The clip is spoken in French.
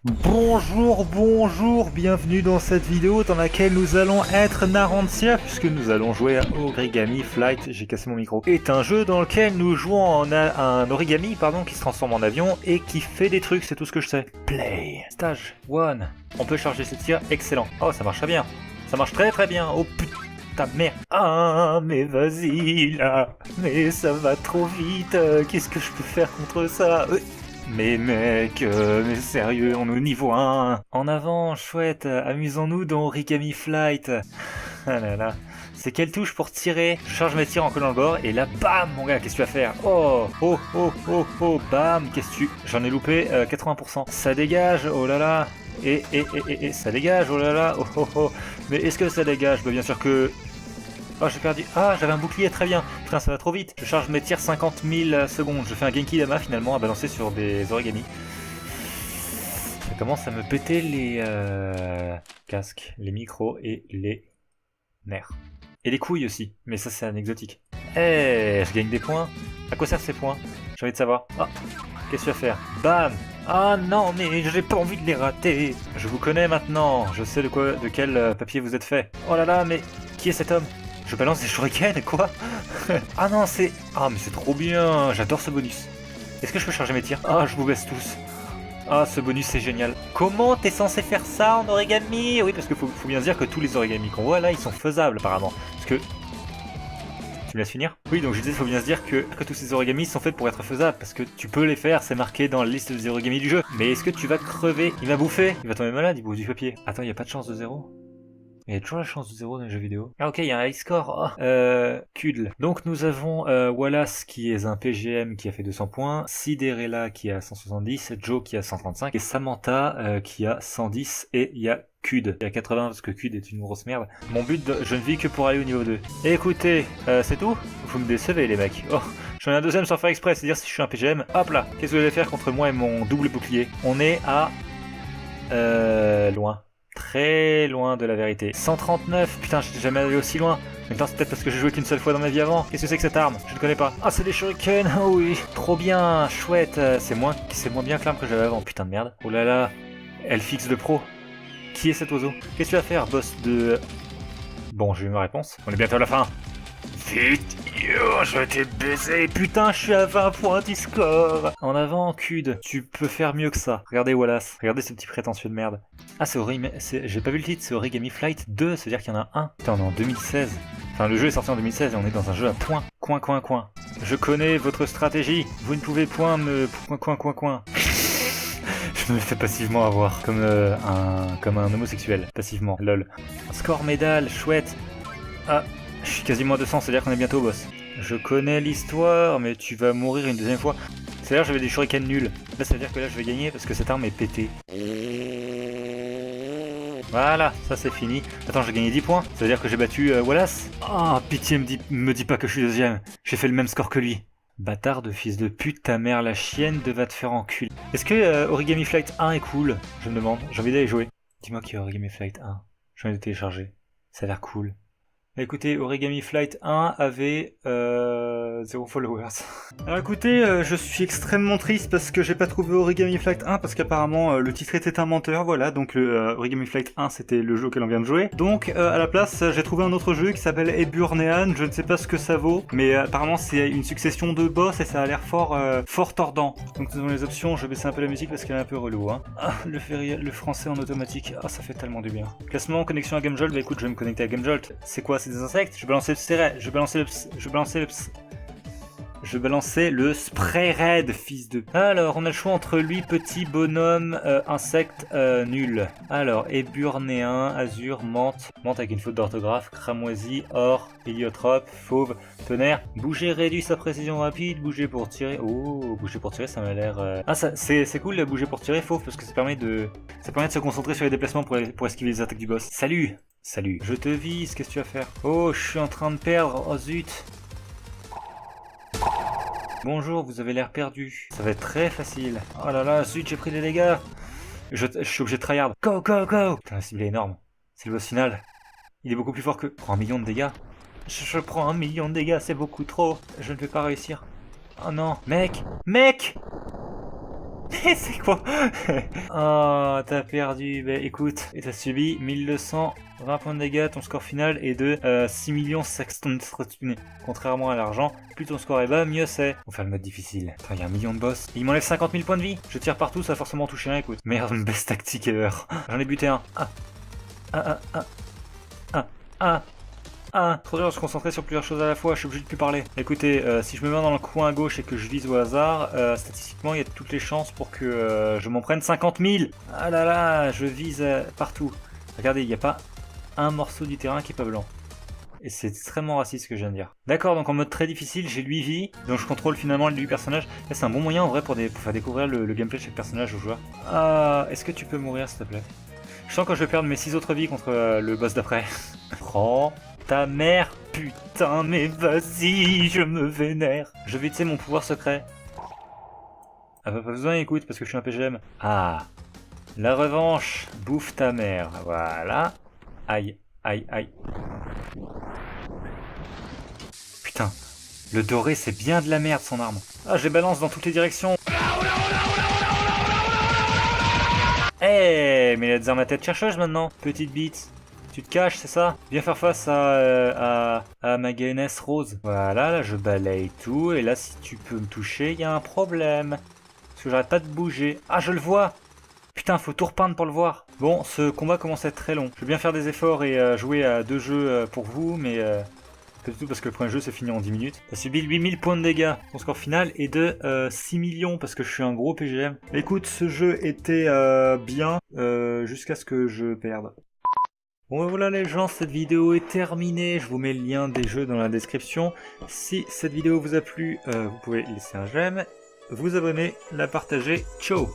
Bonjour, bienvenue dans cette vidéo dans laquelle nous allons être Narantia, puisque nous allons jouer à Origami Flight, j'ai cassé mon micro, est un jeu dans lequel nous jouons en un origami qui se transforme en avion et qui fait des trucs, c'est tout ce que je sais. Play. Stage 1. On peut charger ce tir, excellent. Oh, ça marche très bien. Ça marche très bien. Oh putain merde. Ah, mais vas-y là. Mais ça va trop vite. Qu'est-ce que je peux faire contre ça? Mais mec, mais sérieux, on est au niveau 1. En avant, chouette, amusons-nous dans Origami Flight. Ah là là. C'est quelle touche pour tirer? Je charge mes tirs en collant le bord et là, bam, mon gars, qu'est-ce que tu vas faire? Oh, bam, qu'est-ce que tu... J'en ai loupé 80%. Ça dégage, oh là là. Et, ça dégage, oh là là, oh. Mais est-ce que ça dégage? Bah bien sûr que... Oh, j'ai perdu. Ah, j'avais un bouclier, très bien. Putain, ça va trop vite. Je charge mes tirs 50 000 secondes. Je fais un Genki Dama finalement à balancer sur des origamis. Ça commence à me péter les casques, les micros et les nerfs. Et les couilles aussi, mais ça c'est anecdotique. Eh, je gagne des points. À quoi servent ces points? J'ai envie de savoir. Ah, qu'est-ce que tu vas faire? Bam! Ah non, mais j'ai pas envie de les rater. Je vous connais maintenant. Je sais de quel papier vous êtes fait. Oh là là, mais qui est cet homme? Je balance des shurikens, quoi? Ah non, c'est... Ah, mais c'est trop bien. J'adore ce bonus. Est-ce que je peux charger mes tirs? Ah, je vous baisse tous. Ah, ce bonus, c'est génial. Comment t'es censé faire ça en origami? Oui, parce qu'il faut bien se dire que tous les origamis qu'on voit là, ils sont faisables, apparemment. Parce que... Tu me laisses finir? Oui, donc je disais, il faut bien se dire que tous ces origamis sont faits pour être faisables, parce que tu peux les faire, c'est marqué dans la liste des origamis du jeu. Mais est-ce que tu vas crever? Il va bouffer? Il va tomber malade, il bouffe du papier. Attends, il n'y a pas de chance de 0? Il y a toujours la chance de 0 dans les jeux vidéo. Ah ok, il y a un high score. Oh. Kudl. Donc nous avons Wallace qui est un PGM qui a fait 200 points, Siderella qui a 170, Joe qui a 135 et Samantha qui a 110 et il y a Cud. Il y a 80 parce que Cud est une grosse merde. Mon but, je ne vis que pour aller au niveau 2. Et écoutez, c'est tout? Vous me décevez les mecs. Oh, j'en ai un deuxième sans faire exprès, c'est-à-dire si je suis un PGM, hop là. Qu'est-ce que vous allez faire contre moi et mon double bouclier? On est à... loin. Très loin de la vérité. 139, putain, j'étais jamais allé aussi loin. Maintenant, c'est peut-être parce que j'ai joué qu'une seule fois dans ma vie avant. Qu'est-ce que c'est que cette arme? Je ne connais pas. Ah, c'est des shurikens. Oh oui, trop bien, chouette. C'est moins bien que l'arme que j'avais avant. Putain de merde. Oh là là, elle fixe de pro. Qui est cet oiseau? Qu'est-ce que tu vas faire, boss de... Bon, j'ai eu ma réponse. On est bientôt à la fin. Vite, yo, je vais te baiser. Putain, je suis à 20 points du score. En avant, Cud. Tu peux faire mieux que ça. Regardez Wallace. Regardez ce petit prétentieux de merde. Ah, c'est Origami... J'ai pas vu le titre, c'est Origami Flight 2, c'est-à-dire qu'il y en a un. Putain, on est en 2016. Enfin, le jeu est sorti en 2016 et on est dans un jeu à points. Coin. Je connais votre stratégie. Vous ne pouvez point me... Coin. Je me fais passivement avoir. Comme un homosexuel. Passivement. Lol. Score médaille, chouette. Ah... Je suis quasiment à 200, c'est-à-dire qu'on est bientôt au boss. Je connais l'histoire, mais tu vas mourir une deuxième fois. C'est-à-dire j'avais des shurikens nuls. Là, ça veut dire que là, je vais gagner parce que cette arme est pétée. Voilà, ça c'est fini. Attends, j'ai gagné 10 points. Ça veut dire que j'ai battu Wallace. Ah, oh, pitié, me dis pas que je suis deuxième. J'ai fait le même score que lui. Bâtard de fils de pute, ta mère la chienne va te faire enculer. Est-ce que Origami Flight 1 est cool? Je me demande. J'ai envie d'aller jouer. Dis-moi qu'il y a Origami Flight 1. J'ai envie de télécharger. Ça a l'air cool. Écoutez, Origami Flight 1 avait 0 followers. Alors écoutez, je suis extrêmement triste parce que j'ai pas trouvé Origami Flight 1 parce qu'apparemment le titre était un menteur, voilà, donc Origami Flight 1 c'était le jeu auquel on vient de jouer. Donc à la place j'ai trouvé un autre jeu qui s'appelle Eburnean, je ne sais pas ce que ça vaut, mais apparemment c'est une succession de boss et ça a l'air fort tordant. Donc nous avons les options, je vais baisser un peu la musique parce qu'elle est un peu relou, hein. Ah, le français en automatique, ah ça fait tellement du bien. Classement, connexion à GameJolt, bah écoute je vais me connecter à GameJolt. C'est quoi? C'est des insectes? Je vais balancer le spray raid, fils de... Alors, on a le choix entre lui, petit bonhomme, insecte, nul. Alors, éburnéen, azur, menthe avec une faute d'orthographe, cramoisi, or, héliotrope, fauve, tonnerre, bouger réduit sa précision rapide, bouger pour tirer... Oh, bouger pour tirer, ça m'a l'air... Ah, c'est cool, bouger pour tirer, fauve, parce que ça permet de se concentrer sur les déplacements pour esquiver les attaques du boss. Salut, je te vise, qu'est-ce que tu vas faire? Oh, je suis en train de perdre, oh zut. Bonjour, vous avez l'air perdu. Ça va être très facile. Oh là là, zut, j'ai pris des dégâts. Je suis obligé de tryhard. Go. Putain, la cible est énorme. C'est le boss final. Il est beaucoup plus fort que... Prends 1 million de dégâts. Je prends 1 million de dégâts, c'est beaucoup trop. Je ne vais pas réussir. Oh non. Mec. Mais c'est quoi? Oh, t'as perdu. Bah écoute, et t'as subi 1220 points de dégâts, ton score final est de 6 600 000. Contrairement à l'argent, plus ton score est bas, mieux c'est. On va faire le mode difficile. Attends, il y a 1 million de boss. Il m'enlève 50 000 points de vie. Je tire partout, ça va forcément toucher un, écoute. Merde, best tactique ever. J'en ai buté un. Trop dur de se concentrer sur plusieurs choses à la fois, je suis obligé de plus parler. Écoutez, si je me mets dans le coin à gauche et que je vise au hasard, statistiquement il y a toutes les chances pour que je m'en prenne 50 000. Ah là là, je vise partout. Regardez, il n'y a pas un morceau du terrain qui est pas blanc. Et c'est extrêmement raciste ce que je viens de dire. D'accord, donc en mode très difficile, j'ai 8 vies, donc je contrôle finalement les 8 personnages. Là, c'est un bon moyen en vrai pour faire découvrir le gameplay de chaque personnage aux joueurs. Ah, est-ce que tu peux mourir s'il te plaît? Je sens que je vais perdre mes 6 autres vies contre le boss d'après. Prends ta mère, putain, mais vas-y, je me vénère. Je vais utiliser mon pouvoir secret. Ah bah pas besoin, écoute, parce que je suis un PGM. Ah, la revanche, bouffe ta mère, voilà. Aïe, aïe, aïe. Putain, le doré c'est bien de la merde son arme. Ah, je les balance dans toutes les directions. Eh, mais il a des armes à tête chercheuse maintenant, petite bite. Tu te caches, c'est ça? Viens faire face à ma gainesse rose. Voilà, là je balaye tout, et là si tu peux me toucher, il y a un problème. Parce que j'arrête pas de bouger. Ah, je le vois! Putain, faut tout repeindre pour le voir. Bon, ce combat commence à être très long. Je vais bien faire des efforts et jouer à 2 jeux pour vous, mais pas du tout parce que le premier jeu c'est fini en 10 minutes. T'as subi 8000 points de dégâts. Ton score final est de 6 millions parce que je suis un gros PGM. Écoute, ce jeu était bien jusqu'à ce que je perde. Bon voilà les gens, cette vidéo est terminée, je vous mets le lien des jeux dans la description. Si cette vidéo vous a plu, vous pouvez laisser un j'aime, vous abonner, la partager, ciao!